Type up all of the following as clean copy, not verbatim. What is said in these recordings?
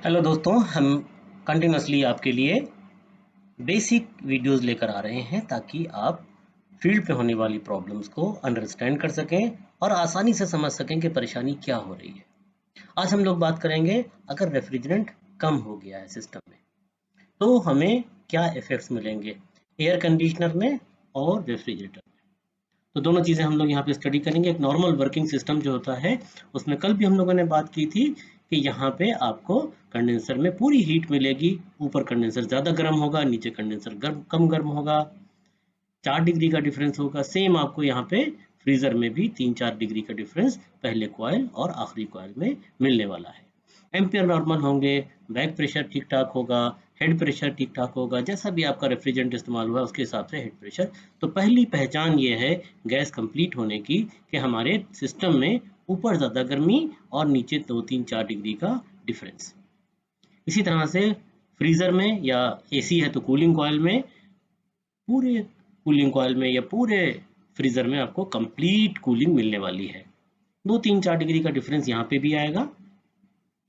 Hello दोस्तों, हम continuously आपके लिए बेसिक वीडियोस लेकर आ रहे हैं ताकि आप फील्ड पे होने वाली प्रॉब्लम्स को अंडरस्टैंड कर सकें और आसानी से समझ सकें कि परेशानी क्या हो रही है। आज हम लोग बात करेंगे अगर रेफ्रिजरेंट कम हो गया है सिस्टम में तो हमें क्या इफ़ेक्ट्स मिलेंगे एयर कंडीशनर में और रेफ्रिजरेटर में। तो दोनों चीज़ें हम लोग यहाँ पे स्टडी करेंगे। एक नॉर्मल वर्किंग सिस्टम जो होता है उसमें कल भी हम लोगों ने बात की थी कि यहाँ पे आपको कंडेंसर में पूरी हीट मिलेगी। ऊपर कंडेंसर ज़्यादा गर्म होगा, नीचे कंडेंसर कम गर्म होगा, 4 डिग्री का डिफरेंस होगा। सेम आपको यहाँ पे फ्रीजर में भी 3-4 डिग्री का डिफरेंस पहले कॉइल और आखिरी कॉइल में मिलने वाला है। एम्पियर नॉर्मल होंगे, बैक प्रेशर ठीक ठाक होगा, हेड प्रेशर ठीक ठाक होगा। जैसा भी आपका रेफ्रिजरेंट इस्तेमाल हुआ उसके हिसाब से हेड प्रेशर। तो पहली पहचान ये है गैस कंप्लीट होने की कि हमारे सिस्टम में ऊपर ज़्यादा गर्मी और नीचे 2-3-4 डिग्री का डिफरेंस। इसी तरह से फ्रीजर में या एसी है तो कूलिंग कॉइल में, पूरे कूलिंग कॉइल में या पूरे फ्रीजर में आपको कंप्लीट कूलिंग मिलने वाली है। 2-3-4 डिग्री का डिफरेंस यहाँ पे भी आएगा।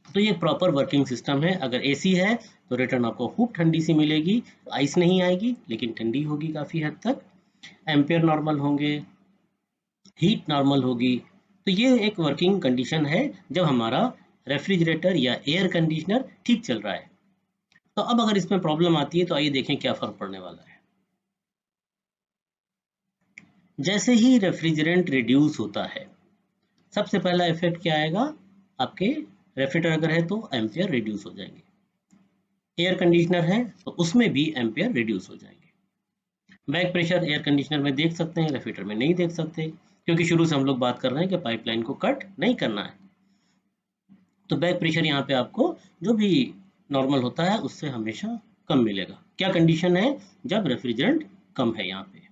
तो ये प्रॉपर वर्किंग सिस्टम है। अगर एसी है तो रिटर्न आपको खूब ठंडी सी मिलेगी, आइस नहीं आएगी लेकिन ठंडी होगी काफ़ी हद तक। एम्पियर नॉर्मल होंगे, हीट नॉर्मल होगी। तो ये एक वर्किंग कंडीशन है जब हमारा रेफ्रिजरेटर या एयर कंडीशनर ठीक चल रहा है। तो अब अगर इसमें प्रॉब्लम आती है तो आइए देखें क्या फ़र्क पड़ने वाला है। जैसे ही रेफ्रिजरेंट रिड्यूस होता है सबसे पहला इफेक्ट क्या आएगा, आपके रेफ्रिजरेटर अगर है तो एम्पियर रिड्यूस हो जाएंगे, एयर कंडीशनर है तो उसमें भी एम्पियर रिड्यूस हो जाएंगे। बैक प्रेशर एयर कंडीशनर में देख सकते हैं, रेफ्रिजरेटर में नहीं देख सकते क्योंकि शुरू से हम लोग बात कर रहे हैं कि पाइपलाइन को कट नहीं करना है। तो बैक प्रेशर यहाँ पे आपको जो भी नॉर्मल होता है उससे हमेशा कम मिलेगा। क्या कंडीशन है जब रेफ्रिजरेंट कम है यहाँ पे।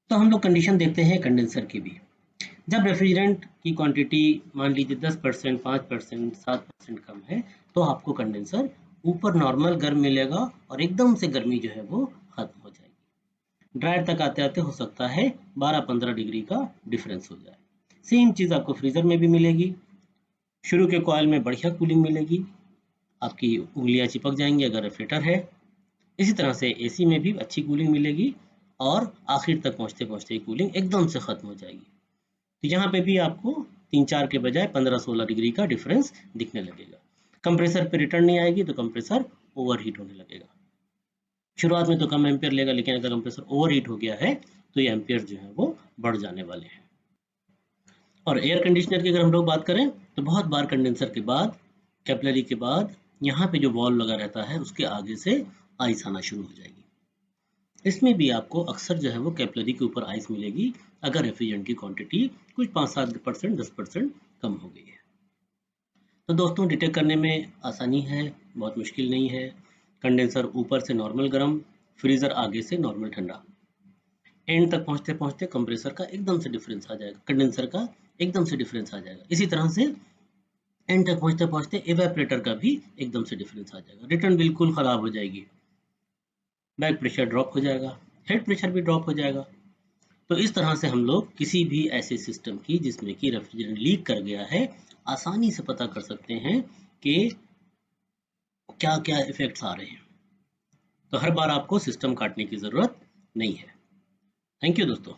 तो हम लोग कंडीशन देखते हैं कंडेंसर की भी। जब रेफ्रिजरेंट की क्वांटिटी मान लीजिए 10%, 5%, 7% कम है तो आपको कंडेंसर ऊपर नॉर्मल गर्म मिलेगा और एकदम से गर्मी जो है वो खत्म हो जाएगी। ड्रायर तक आते आते हो सकता है 12-15 डिग्री का डिफरेंस हो जाए। सेम चीज़ आपको फ्रीजर में भी मिलेगी। शुरू के कॉइल में बढ़िया कूलिंग मिलेगी, आपकी उंगलियां चिपक जाएंगी अगर रेफ्रिजरेटर है। इसी तरह से एसी में भी अच्छी कूलिंग मिलेगी और आखिर तक पहुंचते पहुंचते कूलिंग एकदम से खत्म हो जाएगी। तो यहाँ पे भी आपको 3-4 के बजाय 15-16 डिग्री का डिफरेंस दिखने लगेगा। कंप्रेसर पे रिटर्न नहीं आएगी तो कंप्रेसर ओवरहीट होने लगेगा। शुरुआत में तो कम एम्पियर लेगा लेकिन अगर कंप्रेसर ओवरहीट हो गया है तो ये एम्पियर जो है वो बढ़ जाने वाले हैं। और एयर कंडीशनर की अगर हम लोग बात करें तो बहुत बार कंडेंसर के बाद, कैपिलरी के बाद यहाँ पे जो वॉल्व लगा रहता है उसके आगे से आइस आना शुरू हो जाएगी। इसमें भी आपको अक्सर जो है वो कैपिलरी के ऊपर आइस मिलेगी अगर रेफ्रिजरेंट की क्वांटिटी कुछ 5-7%, 10% कम हो गई है। तो दोस्तों डिटेक्ट करने में आसानी है, बहुत मुश्किल नहीं है। कंडेंसर ऊपर से नॉर्मल गर्म, फ्रीजर आगे से नॉर्मल ठंडा। एंड तक पहुंचते पहुंचते कंप्रेसर का एकदम से डिफरेंस आ जाएगा, कंडेंसर का एकदम से डिफरेंस आ जाएगा। इसी तरह से एंड तक पहुंचते पहुंचते एवेपोरेटर का भी एकदम से डिफरेंस आ जाएगा। रिटर्न बिल्कुल खराब हो जाएगी, बैक प्रेशर ड्रॉप हो जाएगा, हेड प्रेशर भी ड्रॉप हो जाएगा। तो इस तरह से हम लोग किसी भी ऐसे सिस्टम की जिसमें कि रेफ्रिजरेंट लीक कर गया है आसानी से पता कर सकते हैं कि क्या क्या इफेक्ट्स आ रहे हैं। तो हर बार आपको सिस्टम काटने की ज़रूरत नहीं है। थैंक यू दोस्तों।